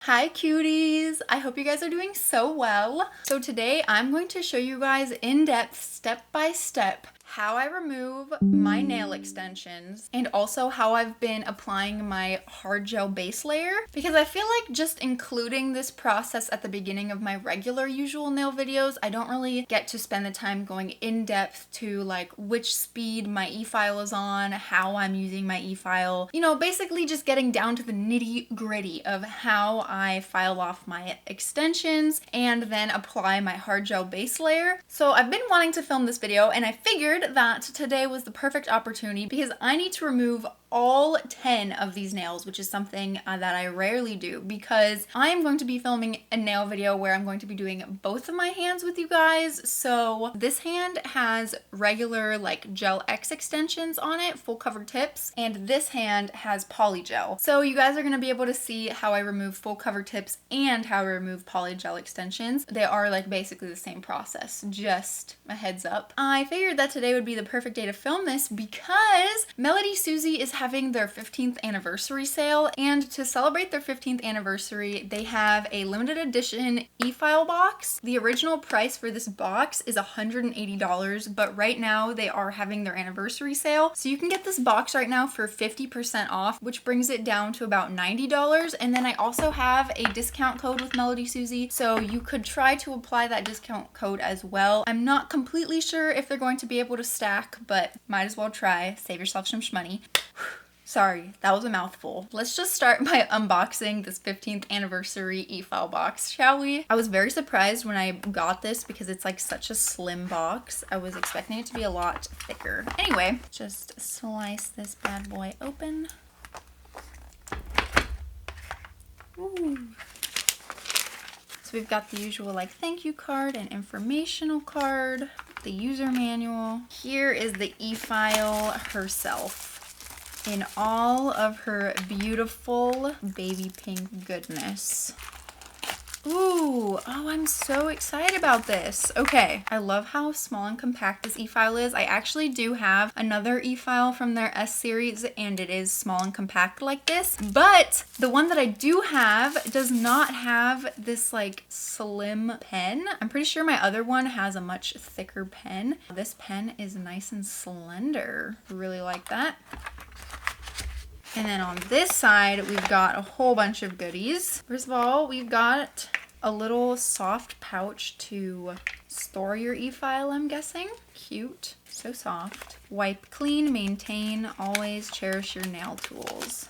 Hi cuties! I hope you guys are doing so well. So today I'm going to show you guys in depth, step by step, how I remove my nail extensions and also how I've been applying my hard gel base layer, because I feel like just including this process at the beginning of my regular usual nail videos, I don't really get to spend the time going in depth to like which speed my e-file is on, how I'm using my e-file, you know, basically just getting down to the nitty gritty of how I file off my extensions and then apply my hard gel base layer. So I've been wanting to film this video and I figured that today was the perfect opportunity because I need to remove all 10 of these nails, which is something that I rarely do because I am going to be filming a nail video where I'm going to be doing both of my hands with you guys. So this hand has regular like gel X extensions on it, full cover tips, and this hand has poly gel. So you guys are going to be able to see how I remove full cover tips and how I remove poly gel extensions. They are like basically the same process, just a heads up. I figured that today would be the perfect day to film this because MelodySusie is having their 15th anniversary sale, and to celebrate their 15th anniversary they have a limited edition e-file box. The original price for this box is $180, but right now they are having their anniversary sale, so you can get this box right now for 50% off, which brings it down to about $90. And then I also have a discount code with MelodySusie, so you could try to apply that discount code as well. I'm not completely sure if they're going to be able to stack, but might as well try. Save yourself some shmoney. Sorry, that was a mouthful. Let's just start by unboxing this 15th anniversary e-file box, shall we? I was very surprised when I got this because it's like such a slim box. I was expecting it to be a lot thicker. Anyway, just slice this bad boy open. Ooh. So we've got the usual like thank you card and informational card, the user manual. Here is the e-file herself in all of her beautiful baby pink goodness. Ooh, oh, I'm so excited about this. Okay, I love how small and compact this e-file is. I actually do have another e-file from their S series and it is small and compact like this, but the one that I do have does not have this like slim pen. I'm pretty sure my other one has a much thicker pen. This pen is nice and slender. Really like that. And then on this side, we've got a whole bunch of goodies. First of all, we've got a little soft pouch to store your e-file, I'm guessing. Cute, so soft. Wipe clean, maintain, always cherish your nail tools.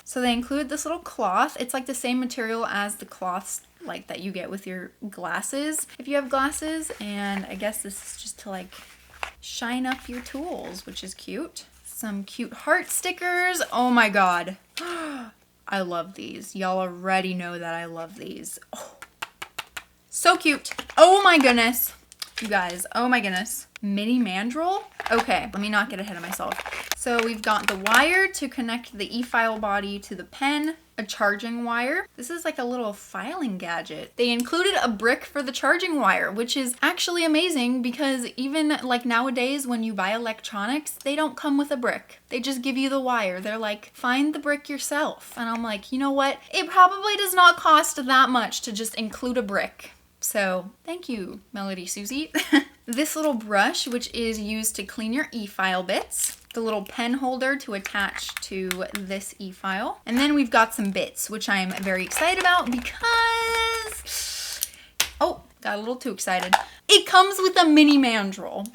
So they include this little cloth. It's like the same material as the cloths like that you get with your glasses, if you have glasses. And I guess this is just to like shine up your tools, which is cute. Some cute heart stickers. Oh my god. I love these. Y'all already know that I love these. Oh, so cute. Oh my goodness. You guys, oh my goodness. Mini mandrel? Okay, let me not get ahead of myself. So we've got the wire to connect the e-file body to the pen, a charging wire. This is like a little filing gadget. They included a brick for the charging wire, which is actually amazing because even like nowadays when you buy electronics, they don't come with a brick. They just give you the wire. They're like, find the brick yourself. And I'm like, you know what? It probably does not cost that much to just include a brick. So thank you, MelodySusie. This little brush, which is used to clean your e-file bits. The little pen holder to attach to this e-file. And then we've got some bits, which I'm very excited about because, oh, got a little too excited. It comes with a mini mandrel.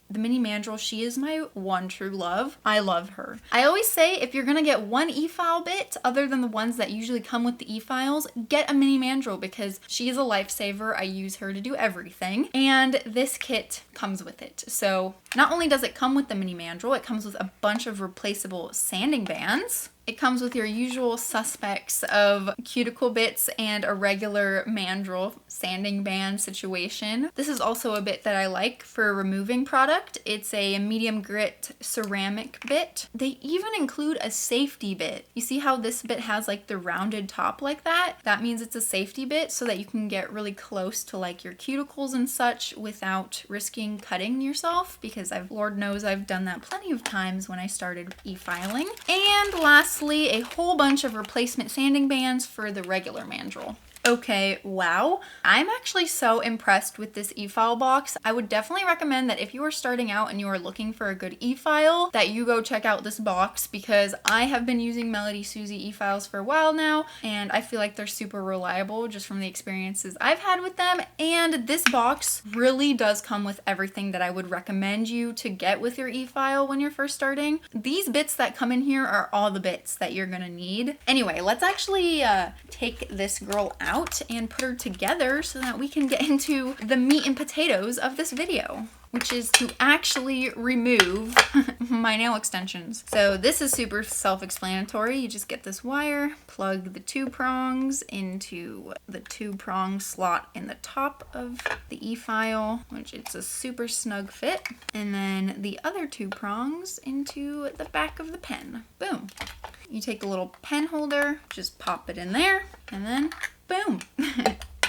The mini mandrel, she is my one true love. I love her. I always say if you're gonna get one e-file bit, other than the ones that usually come with the e-files, get a mini mandrel because she is a lifesaver. I use her to do everything. And this kit comes with it. So not only does it come with the mini mandrel, it comes with a bunch of replaceable sanding bands. It comes with your usual suspects of cuticle bits and a regular mandrel sanding band situation. This is also a bit that I like for removing product. It's a medium grit ceramic bit. They even include a safety bit. You see how this bit has like the rounded top like that? That means it's a safety bit so that you can get really close to like your cuticles and such without risking cutting yourself, because Lord knows I've done that plenty of times when I started e-filing. And last lastly, a whole bunch of replacement sanding bands for the regular mandrel. Okay, wow. I'm actually so impressed with this e-file box. I would definitely recommend that if you are starting out and you are looking for a good e-file, that you go check out this box, because I have been using MelodySusie e-files for a while now, and I feel like they're super reliable just from the experiences I've had with them. And this box really does come with everything that I would recommend you to get with your e-file when you're first starting. These bits that come in here are all the bits that you're gonna need. Anyway, let's actually take this girl out and put her together so that we can get into the meat and potatoes of this video, which is to actually remove my nail extensions. So this is super self-explanatory. You just get this wire, plug the 2 prongs into the 2 prong slot in the top of the e-file, which it's a super snug fit, and then the other 2 prongs into the back of the pen. Boom. You take a little pen holder, just pop it in there, and then boom.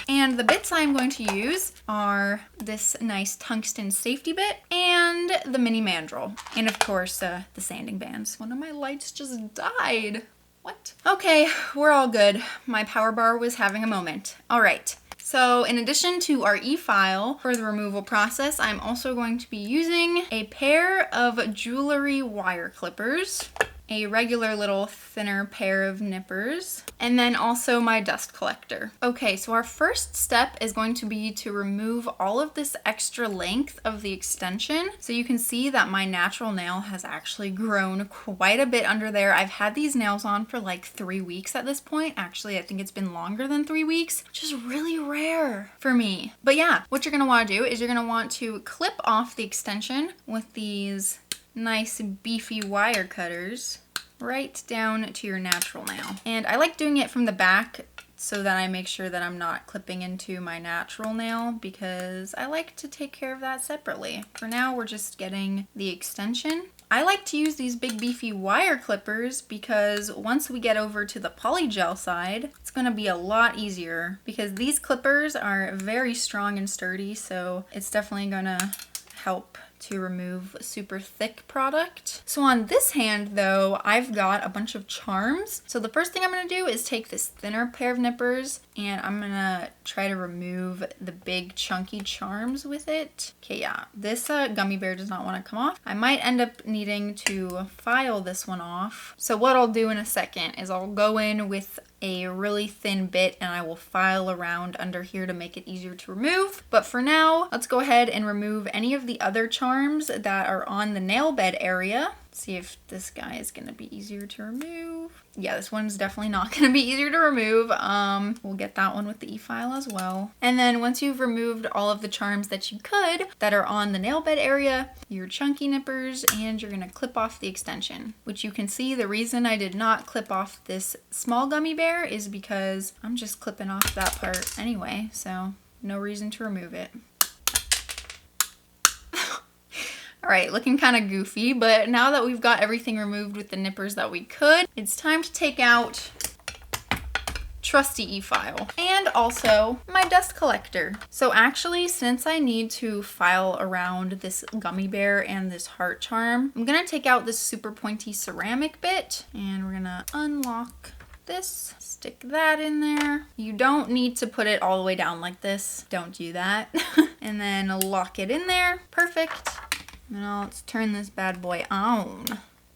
And the bits I'm going to use are this nice tungsten safety bit and the mini mandrel. And of course, the sanding bands. One of my lights just died. What? Okay, we're all good. My power bar was having a moment. All right. So in addition to our e-file for the removal process, I'm also going to be using a pair of jewelry wire clippers, a regular little thinner pair of nippers, and then also my dust collector. Okay, so our first step is going to be to remove all of this extra length of the extension. So you can see that my natural nail has actually grown quite a bit under there. I've had these nails on for like 3 weeks at this point. Actually, I think it's been longer than 3 weeks, which is really rare for me. But yeah, what you're gonna wanna do is you're gonna want to clip off the extension with these nice beefy wire cutters right down to your natural nail. And I like doing it from the back so that I make sure that I'm not clipping into my natural nail, because I like to take care of that separately. For now, we're just getting the extension. I like to use these big beefy wire clippers because once we get over to the polygel side, it's gonna be a lot easier, because these clippers are very strong and sturdy, so it's definitely gonna help to remove super thick product. So on this hand though, I've got a bunch of charms. So the first thing I'm gonna do is take this thinner pair of nippers and I'm gonna try to remove the big chunky charms with it. Okay, yeah, this gummy bear does not want to come off. I might end up needing to file this one off. So what I'll do in a second is I'll go in with a really thin bit and I will file around under here to make it easier to remove. But for now, let's go ahead and remove any of the other charms that are on the nail bed area. See if this guy is gonna be easier to remove. Yeah, this one's definitely not gonna be easier to remove. We'll get that one with the e-file as well. And then once you've removed all of the charms that you could that are on the nail bed area, your chunky nippers, and you're gonna clip off the extension, which you can see the reason I did not clip off this small gummy bear is because I'm just clipping off that part anyway, so no reason to remove it. All right, looking kind of goofy, but now that we've got everything removed with the nippers that we could, it's time to take out trusty e-file and also my dust collector. So actually, since I need to file around this gummy bear and this heart charm, I'm gonna take out this super pointy ceramic bit and we're gonna unlock this, stick that in there. You don't need to put it all the way down like this. Don't do that. And then lock it in there. Perfect. Now let's turn this bad boy on.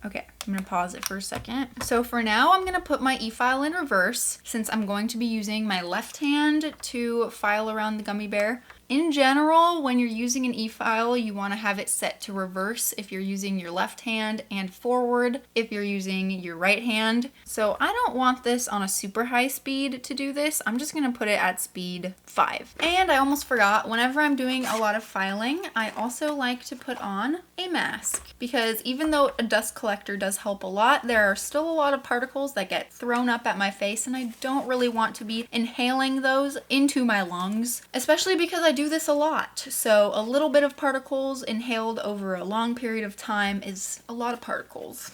Okay, I'm gonna pause it for a second. So for now, I'm gonna put my e-file in reverse since I'm going to be using my left hand to file around the gummy bear. In general, when you're using an e-file, you wanna have it set to reverse if you're using your left hand and forward if you're using your right hand. So I don't want this on a super high speed to do this. I'm just gonna put it at speed 5. And I almost forgot, whenever I'm doing a lot of filing, I also like to put on a mask, because even though a dust collector does help a lot, there are still a lot of particles that get thrown up at my face and I don't really want to be inhaling those into my lungs, especially because I do this a lot. So a little bit of particles inhaled over a long period of time is a lot of particles.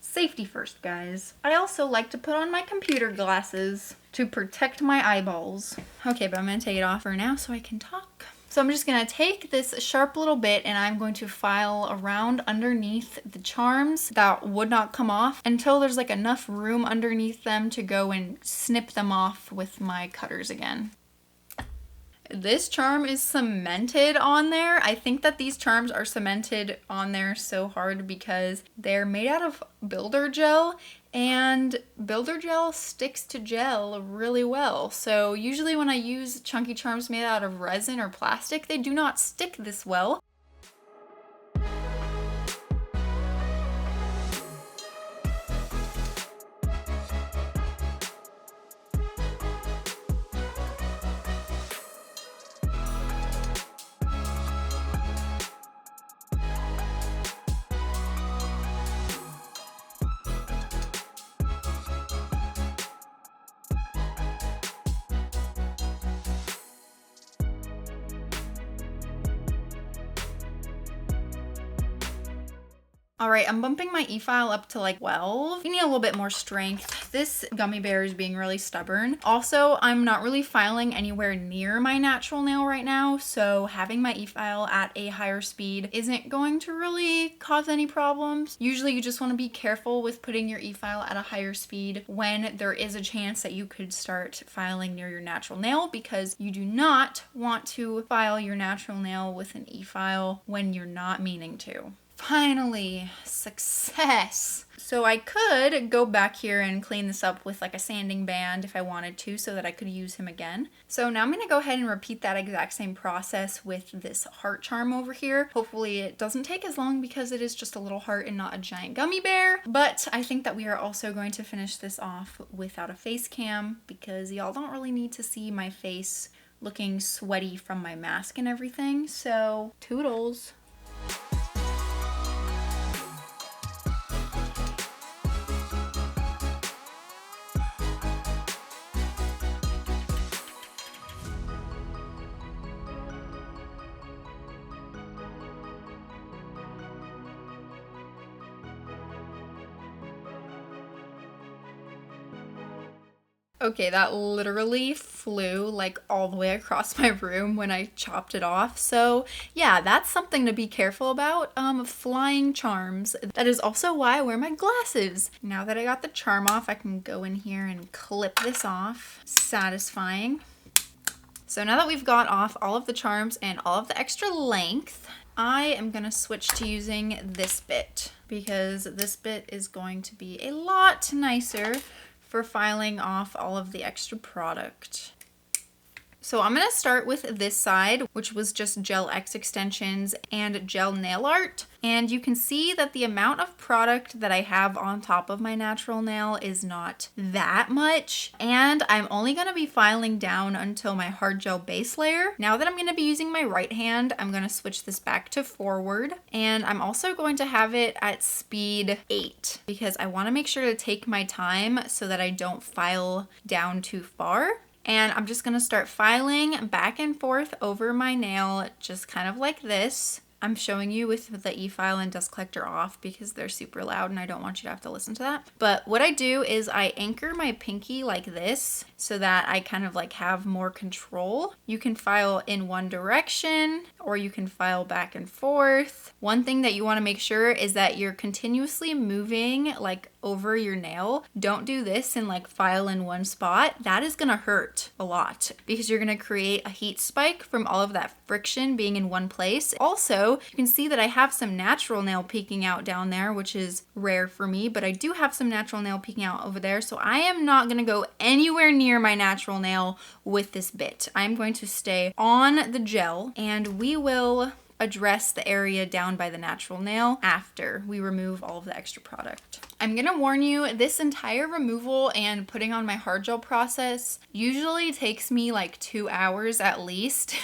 Safety first, guys. I also like to put on my computer glasses to protect my eyeballs. Okay, but I'm gonna take it off for now so I can talk. So I'm just gonna take this sharp little bit and I'm going to file around underneath the charms that would not come off until there's like enough room underneath them to go and snip them off with my cutters again. This charm is cemented on there. I think that these charms are cemented on there so hard because they're made out of builder gel, and builder gel sticks to gel really well. So usually when I use chunky charms made out of resin or plastic, they do not stick this well. All right, I'm bumping my e-file up to like 12. You need a little bit more strength. This gummy bear is being really stubborn. Also, I'm not really filing anywhere near my natural nail right now, so having my e-file at a higher speed isn't going to really cause any problems. Usually you just want to be careful with putting your e-file at a higher speed when there is a chance that you could start filing near your natural nail, because you do not want to file your natural nail with an e-file when you're not meaning to. Finally, success. So I could go back here and clean this up with like a sanding band if I wanted to, so that I could use him again. So now I'm gonna go ahead and repeat that exact same process with this heart charm over here. Hopefully it doesn't take as long because it is just a little heart and not a giant gummy bear. But I think that we are also going to finish this off without a face cam, because y'all don't really need to see my face looking sweaty from my mask and everything. So toodles. Okay, that literally flew like all the way across my room when I chopped it off. So yeah, that's something to be careful about, flying charms. That is also why I wear my glasses. Now that I got the charm off, I can go in here and clip this off. Satisfying. So now that we've got off all of the charms and all of the extra length, I am gonna switch to using this bit, because this bit is going to be a lot nicer for filing off all of the extra product. So I'm gonna start with this side, which was just Gel X extensions and gel nail art. And you can see that the amount of product that I have on top of my natural nail is not that much. And I'm only gonna be filing down until my hard gel base layer. Now that I'm gonna be using my right hand, I'm gonna switch this back to forward. And I'm also going to have it at speed 8, because I wanna make sure to take my time so that I don't file down too far. And I'm just gonna start filing back and forth over my nail, just kind of like this. I'm showing you with the e-file and dust collector off because they're super loud and I don't want you to have to listen to that. But what I do is I anchor my pinky like this so that I kind of like have more control. You can file in one direction or you can file back and forth. One thing that you want to make sure is that you're continuously moving like over your nail. Don't do this and like file in one spot. That is gonna hurt a lot because you're gonna create a heat spike from all of that friction being in one place. Also, you can see that I have some natural nail peeking out down there, which is rare for me, but I do have some natural nail peeking out over there. So I am not gonna go anywhere near my natural nail with this bit. I'm going to stay on the gel and we will address the area down by the natural nail after we remove all of the extra product. I'm gonna warn you, this entire removal and putting on my hard gel process usually takes me like 2 hours at least.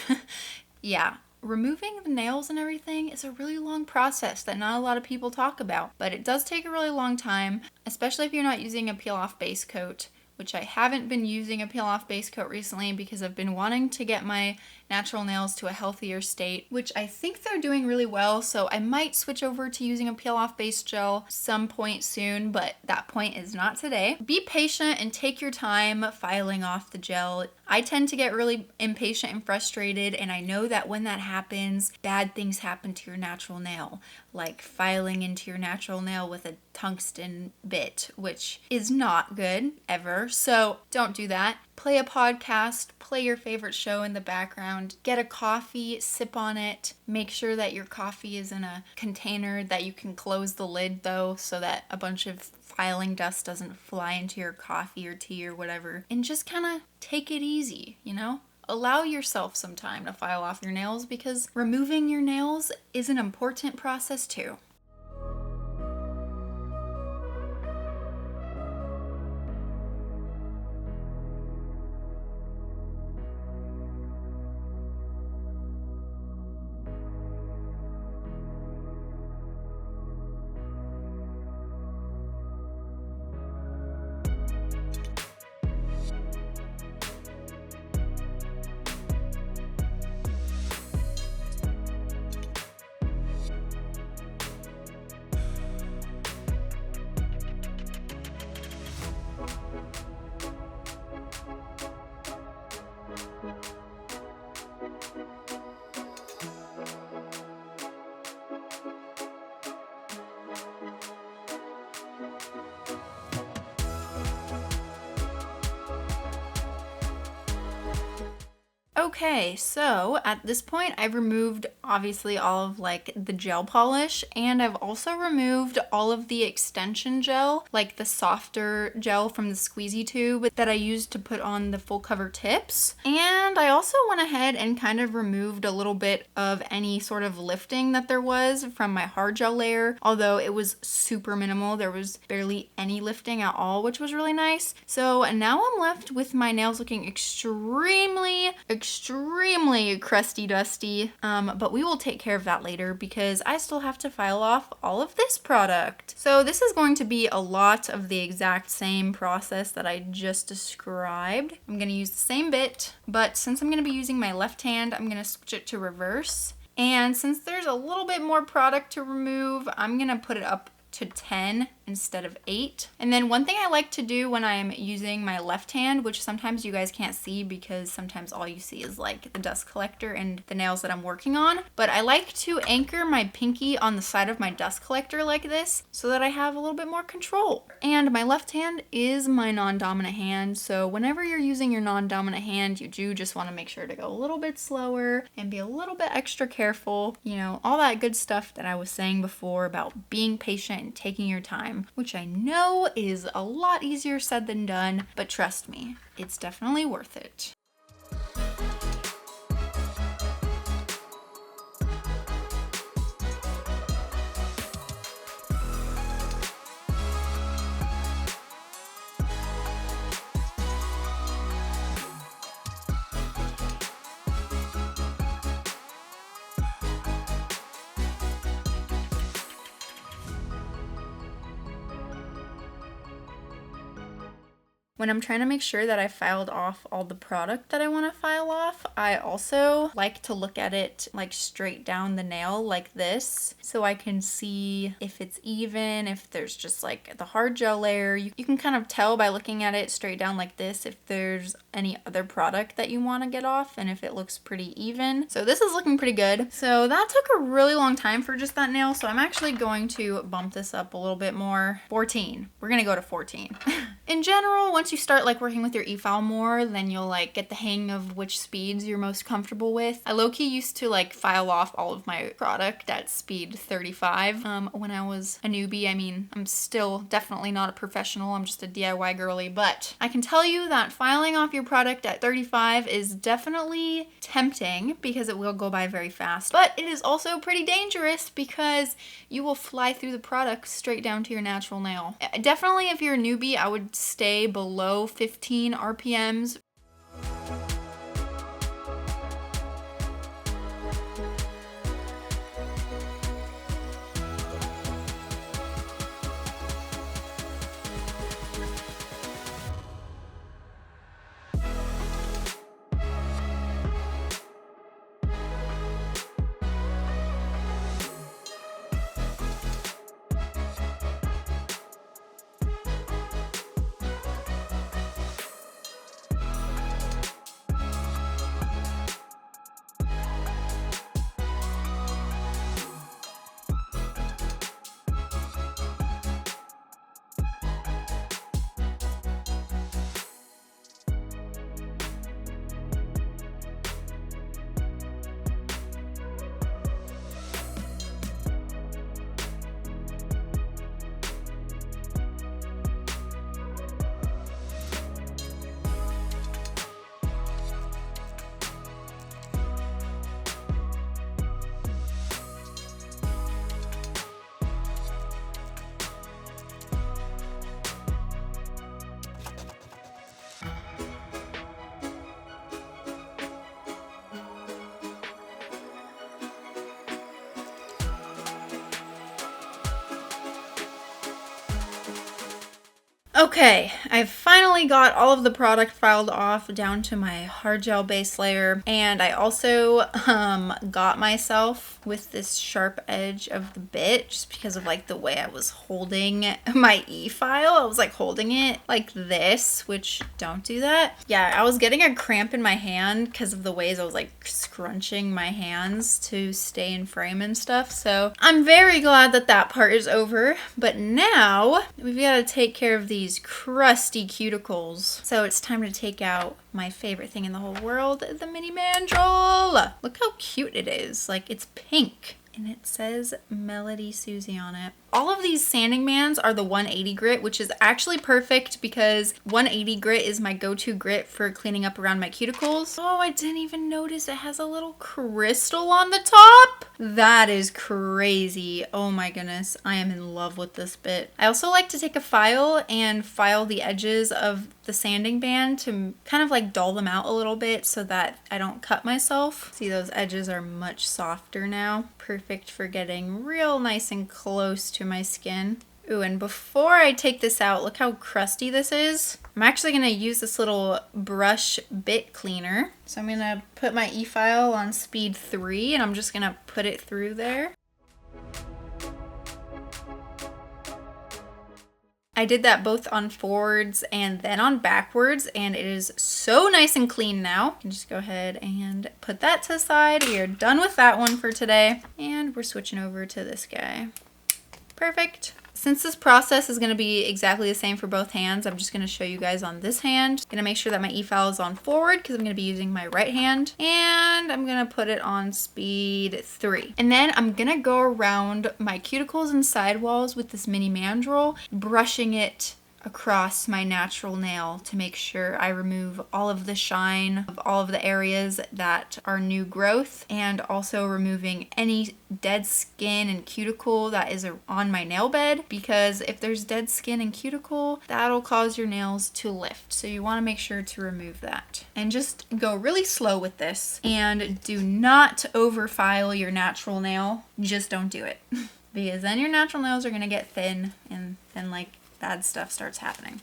Yeah, removing the nails and everything is a really long process that not a lot of people talk about, but it does take a really long time, especially if you're not using a peel off base coat, which I haven't been using a peel off base coat recently because I've been wanting to get my natural nails to a healthier state, which I think they're doing really well. So I might switch over to using a peel off base gel some point soon, but that point is not today. Be patient and take your time filing off the gel. I tend to get really impatient and frustrated, and I know that when that happens, bad things happen to your natural nail, like filing into your natural nail with a tungsten bit, which is not good ever. So don't do that. Play a podcast, play your favorite show in the background, get a coffee, sip on it. Make sure that your coffee is in a container that you can close the lid though, so that a bunch of filing dust doesn't fly into your coffee or tea or whatever. And just kind of take it easy, you know? Allow yourself some time to file off your nails, because removing your nails is an important process too. Okay, so at this point I've removed obviously all of like the gel polish, and I've also removed all of the extension gel, like the softer gel from the squeezy tube that I used to put on the full cover tips. And I also went ahead and kind of removed a little bit of any sort of lifting that there was from my hard gel layer, although it was super minimal. There was barely any lifting at all, which was really nice. So now I'm left with my nails looking extremely crusty dusty, but we will take care of that later because I still have to file off all of this product. So this is going to be a lot of the exact same process that I just described. I'm going to use the same bit, but since I'm going to be using my left hand, I'm going to switch it to reverse. And since there's a little bit more product to remove, I'm going to put it up to 10 instead of 8. And then one thing I like to do when I'm using my left hand, which sometimes you guys can't see because sometimes all you see is like the dust collector and the nails that I'm working on, but I like to anchor my pinky on the side of my dust collector like this so that I have a little bit more control. And my left hand is my non-dominant hand, so whenever you're using your non-dominant hand, you do just want to make sure to go a little bit slower and be a little bit extra careful, you know, all that good stuff that I was saying before about being patient and taking your time, which I know is a lot easier said than done, but trust me, it's definitely worth it. When I'm trying to make sure that I filed off all the product that I want to file off, I also like to look at it like straight down the nail like this, so I can see if it's even, if there's just like the hard gel layer. You can kind of tell by looking at it straight down like this if there's any other product that you want to get off and if it looks pretty even. So this is looking pretty good. So that took a really long time for just that nail, so I'm actually going to bump this up a little bit more. 14. We're gonna go to 14. In general, once you start like working with your e-file more, then you'll like get the hang of which speeds you're most comfortable with. I low-key used to like file off all of my product at speed 35 when I was a newbie. I mean, I'm still definitely not a professional, I'm just a DIY girly, but I can tell you that filing off your product at 35 is definitely tempting because it will go by very fast, but it is also pretty dangerous because you will fly through the product straight down to your natural nail. Definitely if you're a newbie, I would stay below 15 RPMs. Okay, I've finally got all of the product filed off down to my hard gel base layer, and I also got myself with this sharp edge of the bit just because of like the way I was holding my e-file. I was like holding it like this, which don't do that. Yeah, I was getting a cramp in my hand because of the ways I was like scrunching my hands to stay in frame and stuff. So I'm very glad that that part is over, but now we've got to take care of these crusty cuticles. So it's time to take out my favorite thing in the whole world, the mini mandrel. Look how cute it is. Like, it's pink and it says MelodySusie on it. All of these sanding bands are the 180 grit, which is actually perfect because 180 grit is my go-to grit for cleaning up around my cuticles. Oh, I didn't even notice it has a little crystal on the top. That is crazy. Oh my goodness, I am in love with this bit. I also like to take a file and file the edges of the sanding band to kind of like dull them out a little bit so that I don't cut myself. See, those edges are much softer now. Perfect for getting real nice and close to my skin. Ooh, and before I take this out, look how crusty this is. I'm actually gonna use this little brush bit cleaner. So I'm gonna put my e-file on speed 3 and I'm just gonna put it through there. I did that both on forwards and then on backwards, and it is so nice and clean now. You can just go ahead and put that to the side. We are done with that one for today, and we're switching over to this guy. Perfect. Since this process is going to be exactly the same for both hands, I'm just going to show you guys on this hand. I'm going to make sure that my e-file is on forward because I'm going to be using my right hand, and I'm going to put it on speed 3. And then I'm going to go around my cuticles and sidewalls with this mini mandrel, brushing it across my natural nail to make sure I remove all of the shine of all of the areas that are new growth, and also removing any dead skin and cuticle that is on my nail bed, because if there's dead skin and cuticle, that'll cause your nails to lift. So you want to make sure to remove that. And just go really slow with this, and do not overfile your natural nail. Just don't do it because then your natural nails are going to get thin, and then like bad stuff starts happening.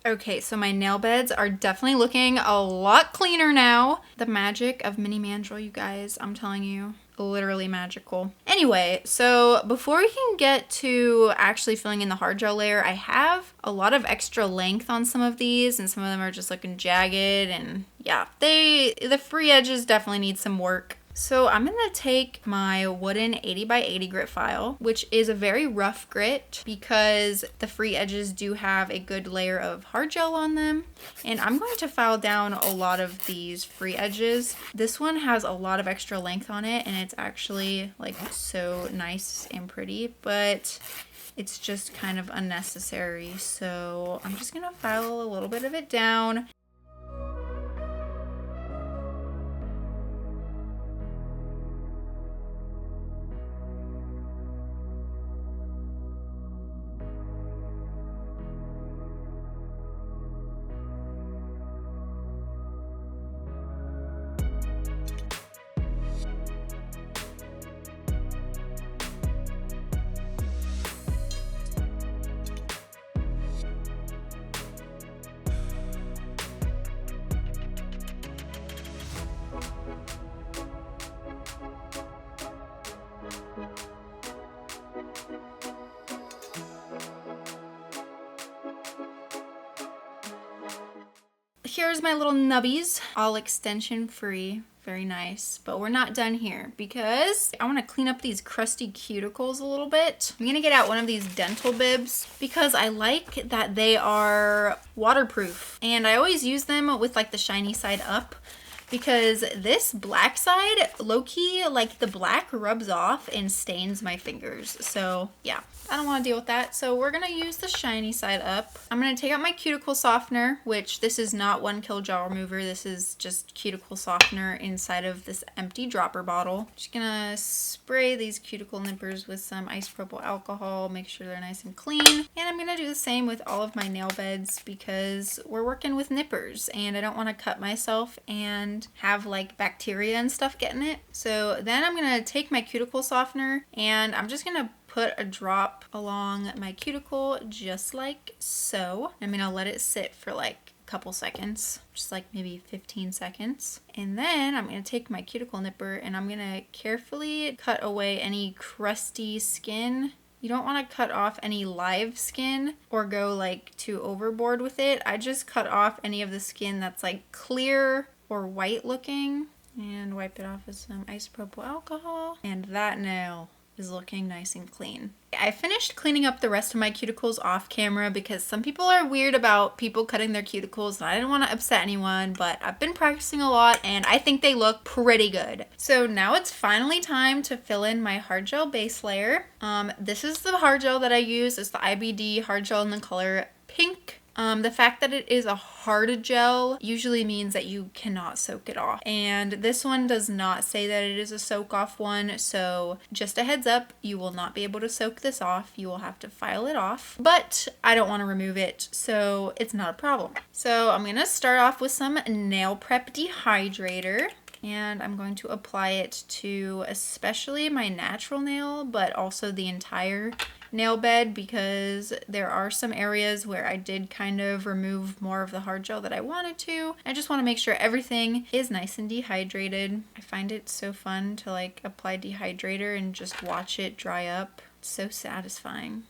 Okay, so my nail beds are definitely looking a lot cleaner now. The magic of mini mandrel, you guys, I'm telling you, literally magical. Anyway, so before we can get to actually filling in the hard gel layer, I have a lot of extra length on some of these, and some of them are just looking jagged, and yeah, the free edges definitely need some work. So I'm going to take my wooden 80 by 80 grit file, which is a very rough grit because the free edges do have a good layer of hard gel on them. And I'm going to file down a lot of these free edges. This one has a lot of extra length on it, and it's actually like so nice and pretty, but it's just kind of unnecessary. So I'm just going to file a little bit of it down. Here's my little nubbies, all extension free. Very nice. But we're not done here because I want to clean up these crusty cuticles a little bit. I'm going to get out one of these dental bibs because I like that they are waterproof. And I always use them with like the shiny side up because this black side, low-key, like the black rubs off and stains my fingers. So yeah, I don't want to deal with that. So we're gonna use the shiny side up. I'm gonna take out my cuticle softener, which this is not One Kill Gel Remover. This is just cuticle softener inside of this empty dropper bottle. Just gonna spray these cuticle nippers with some isopropyl alcohol, make sure they're nice and clean. And I'm gonna do the same with all of my nail beds because we're working with nippers and I don't want to cut myself and have like bacteria and stuff get in it. So then I'm gonna take my cuticle softener and I'm just gonna put a drop along my cuticle just like so. I'm gonna let it sit for like a couple seconds, just like maybe 15 seconds. And then I'm gonna take my cuticle nipper and I'm gonna carefully cut away any crusty skin. You don't want to cut off any live skin or go like too overboard with it. I just cut off any of the skin that's like clear or white looking and wipe it off with some isopropyl alcohol. And that nail is looking nice and clean. I finished cleaning up the rest of my cuticles off camera because some people are weird about people cutting their cuticles and I didn't want to upset anyone, but I've been practicing a lot and I think they look pretty good. So now it's finally time to fill in my hard gel base layer. This is the hard gel that I use. It's the IBD hard gel in the color pink. The fact that it is a hard gel usually means that you cannot soak it off. And this one does not say that it is a soak off one. So just a heads up, you will not be able to soak this off. You will have to file it off. But I don't want to remove it, so it's not a problem. So I'm going to start off with some nail prep dehydrator. And I'm going to apply it to especially my natural nail, but also the entire nail bed because there are some areas where I did kind of remove more of the hard gel that I wanted to. I just want to make sure everything is nice and dehydrated. I find it so fun to like apply dehydrator and just watch it dry up. It's so satisfying.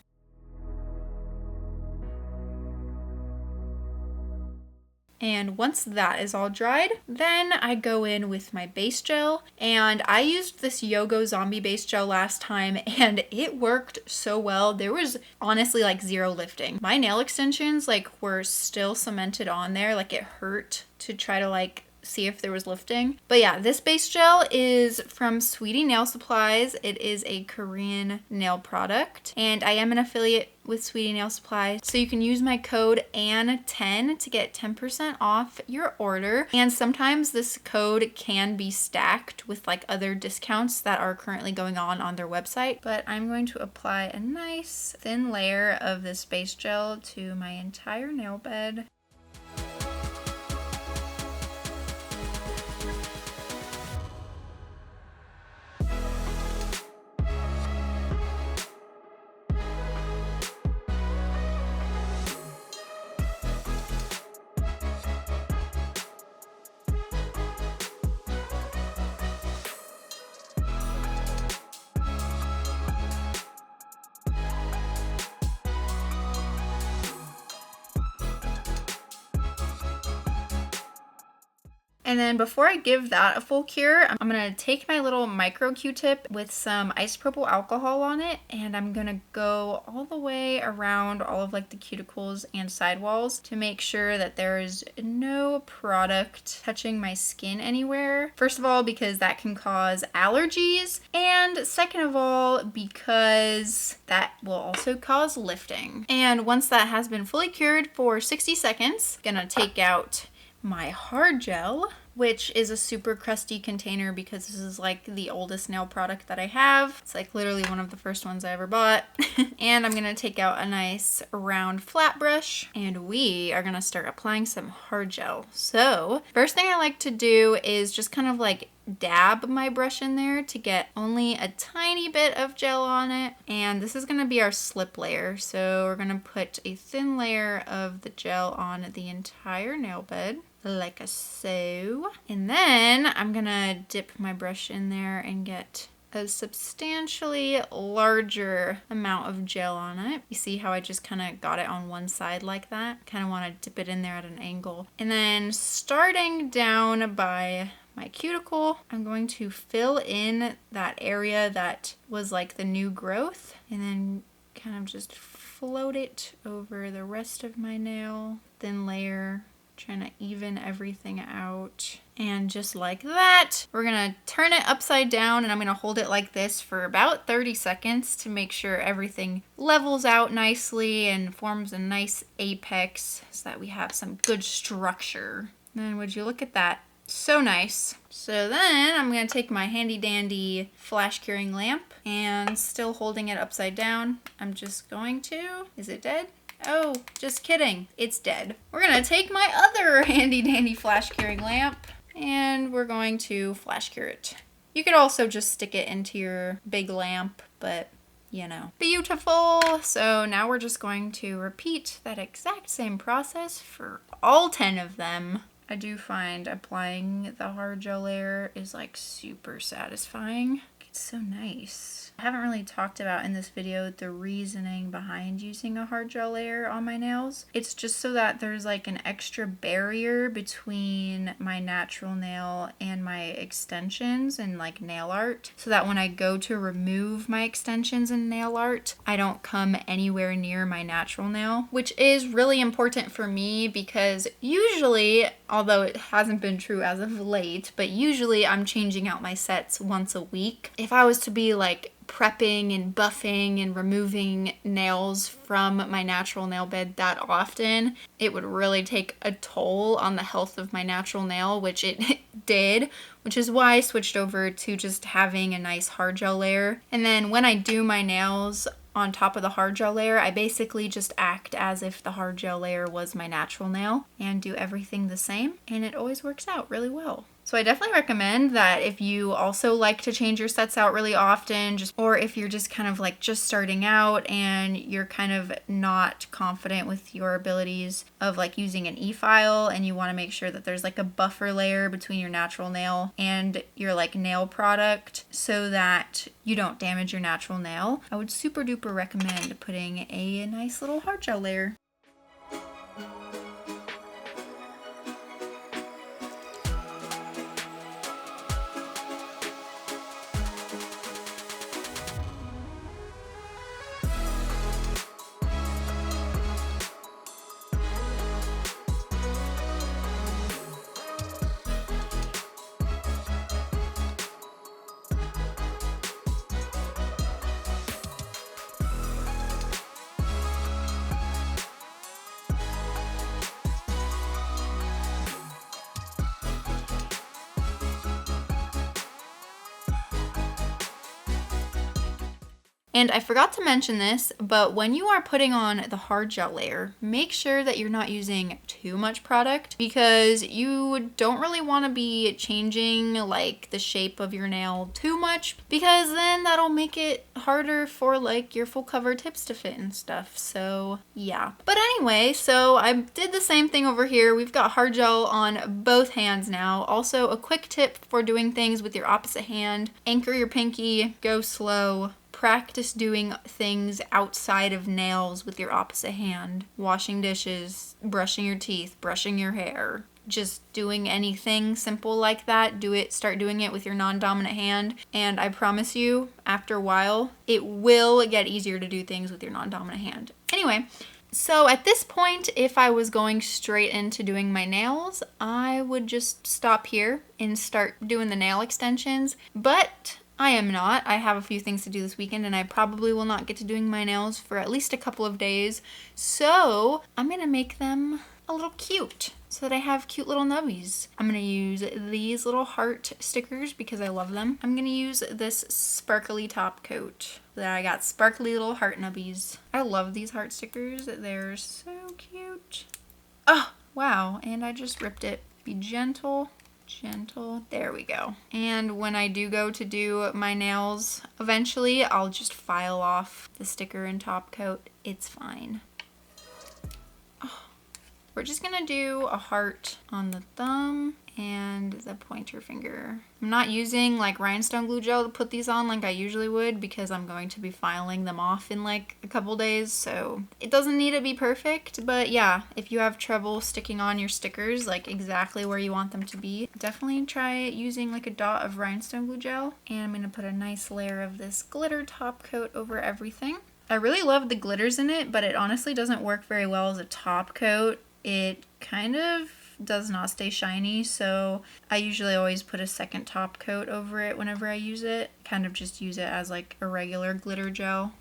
And once that is all dried, then I go in with my base gel. And I used this Yogo Zombie base gel last time and it worked so well. There was honestly like zero lifting. My nail extensions like were still cemented on there. Like it hurt to try to like see if there was lifting. But yeah, this base gel is from Sweetie Nail Supplies. It is a Korean nail product and I am an affiliate with Sweetie Nail Supplies. So you can use my code ANN10 to get 10% off your order. And sometimes this code can be stacked with like other discounts that are currently going on their website. But I'm going to apply a nice thin layer of this base gel to my entire nail bed. And then before I give that a full cure, I'm gonna take my little micro Q-tip with some isopropyl alcohol on it, and I'm gonna go all the way around all of like the cuticles and sidewalls to make sure that there is no product touching my skin anywhere. First of all, because that can cause allergies, and second of all, because that will also cause lifting. And once that has been fully cured for 60 seconds, I'm gonna take out my hard gel, which is a super crusty container because this is like the oldest nail product that I have. It's like literally one of the first ones I ever bought. And I'm gonna take out a nice round flat brush and we are gonna start applying some hard gel. So first thing I like to do is just kind of like dab my brush in there to get only a tiny bit of gel on it. And this is gonna be our slip layer. So we're gonna put a thin layer of the gel on the entire nail bed, like so. And then I'm gonna dip my brush in there and get a substantially larger amount of gel on it. You see how I just kind of got it on one side like that? Kind of want to dip it in there at an angle. And then starting down by my cuticle, I'm going to fill in that area that was like the new growth and then kind of just float it over the rest of my nail. Thin layer Trying to even everything out. And just like that, we're gonna turn it upside down and I'm gonna hold it like this for about 30 seconds to make sure everything levels out nicely and forms a nice apex so that we have some good structure. And would you look at that? So nice. So then I'm gonna take my handy dandy flash curing lamp and still holding it upside down. I'm just going to, is it dead? Oh, just kidding. It's dead. We're gonna take my other handy dandy flash curing lamp and we're going to flash cure it. You could also just stick it into your big lamp, but you know. Beautiful. So now we're just going to repeat that exact same process for all 10 of them. I do find applying the hard gel layer is like super satisfying. It's so nice. I haven't really talked about in this video the reasoning behind using a hard gel layer on my nails. It's just so that there's like an extra barrier between my natural nail and my extensions and like nail art, so that when I go to remove my extensions and nail art, I don't come anywhere near my natural nail, which is really important for me because usually, although it hasn't been true as of late, but usually I'm changing out my sets once a week. If I was to be like prepping and buffing and removing nails from my natural nail bed that often, it would really take a toll on the health of my natural nail, which it did, which is why I switched over to just having a nice hard gel layer. And then when I do my nails on top of the hard gel layer, I basically just act as if the hard gel layer was my natural nail and do everything the same, and it always works out really well. So I definitely recommend that if you also like to change your sets out really often, or if you're just kind of like just starting out and you're kind of not confident with your abilities of like using an e-file and you want to make sure that there's like a buffer layer between your natural nail and your like nail product so that you don't damage your natural nail, I would super duper recommend putting a nice little hard gel layer. And I forgot to mention this, but when you are putting on the hard gel layer, make sure that you're not using too much product because you don't really want to be changing like the shape of your nail too much, because then that'll make it harder for like your full cover tips to fit and stuff. So yeah. But anyway, so I did the same thing over here. We've got hard gel on both hands now. Also, a quick tip for doing things with your opposite hand: anchor your pinky, go slow. Practice doing things outside of nails with your opposite hand. Washing dishes, brushing your teeth, brushing your hair. Just doing anything simple like that. Start doing it with your non-dominant hand. And I promise you, after a while, it will get easier to do things with your non-dominant hand. Anyway, so at this point, if I was going straight into doing my nails, I would just stop here and start doing the nail extensions. But I am not. I have a few things to do this weekend and I probably will not get to doing my nails for at least a couple of days. So I'm going to make them a little cute so that I have cute little nubbies. I'm going to use these little heart stickers because I love them. I'm going to use this sparkly top coat. There, I got sparkly little heart nubbies. I love these heart stickers. They're so cute. Oh, wow. And I just ripped it. Be gentle. Gentle. There we go. And when I do go to do my nails, eventually I'll just file off the sticker and top coat. It's fine. Oh. We're just gonna do a heart on the thumb and the pointer finger. I'm not using like rhinestone glue gel to put these on like I usually would because I'm going to be filing them off in like a couple days, so it doesn't need to be perfect. But yeah, if you have trouble sticking on your stickers like exactly where you want them to be, definitely try using like a dot of rhinestone glue gel. And I'm gonna put a nice layer of this glitter top coat over everything. I really love the glitters in it, but it honestly doesn't work very well as a top coat. It kind of does not stay shiny, so I usually always put a second top coat over it whenever I use it. Kind of just use it as like a regular glitter gel.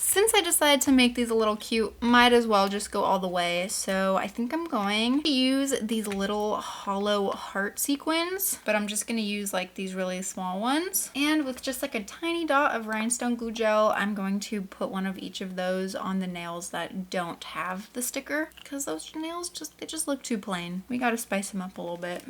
Since I decided to make these a little cute, might as well just go all the way. So I think I'm going to use these little hollow heart sequins, but I'm just going to use like these really small ones. And with just like a tiny dot of rhinestone glue gel, I'm going to put one of each of those on the nails that don't have the sticker, because those nails they just look too plain. We got to spice them up a little bit.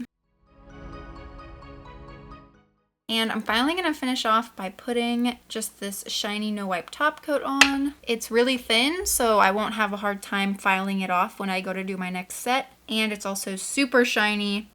And I'm finally gonna finish off by putting just this shiny no wipe top coat on. It's really thin, so I won't have a hard time filing it off when I go to do my next set. And it's also super shiny.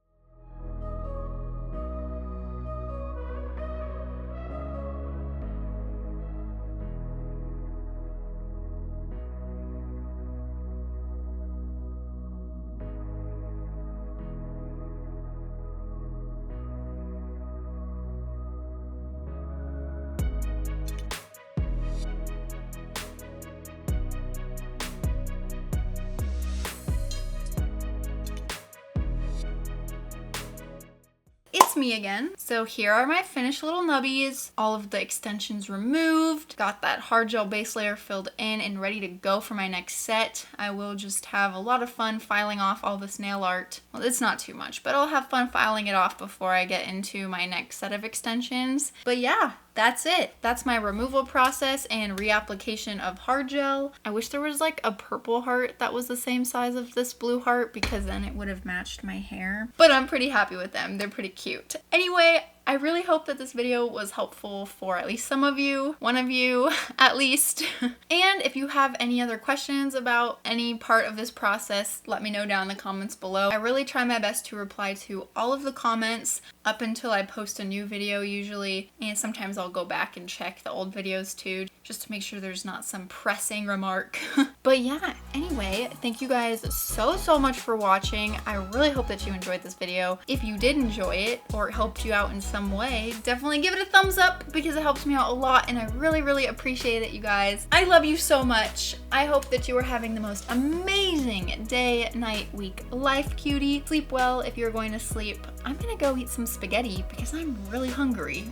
It's me again. So here are my finished little nubbies. All of the extensions removed. Got that hard gel base layer filled in and ready to go for my next set. I will just have a lot of fun filing off all this nail art. Well, it's not too much, but I'll have fun filing it off before I get into my next set of extensions. But yeah, that's it. That's my removal process and reapplication of hard gel. I wish there was like a purple heart that was the same size of this blue heart, because then it would have matched my hair. But I'm pretty happy with them. They're pretty cute. Anyway, I really hope that this video was helpful for at least some of you, one of you at least. And if you have any other questions about any part of this process, let me know down in the comments below. I really try my best to reply to all of the comments up until I post a new video usually, and sometimes I'll go back and check the old videos too, just to make sure there's not some pressing remark. But yeah, anyway, thank you guys so much for watching. I really hope that you enjoyed this video. If you did enjoy it or it helped you out in some way, definitely give it a thumbs up because it helps me out a lot and I really appreciate it, you guys. I love you so much. I hope that you are having the most amazing day, night, week, life, cutie. Sleep well if you're going to sleep. I'm gonna go eat some spaghetti because I'm really hungry.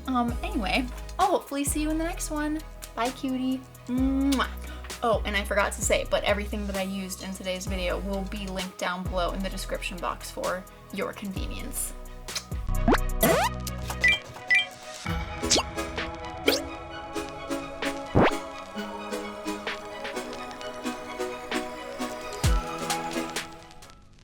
Anyway, I'll hopefully see you in the next one. Bye, cutie. Mwah. Oh, and I forgot to say, but everything that I used in today's video will be linked down below in the description box for your convenience.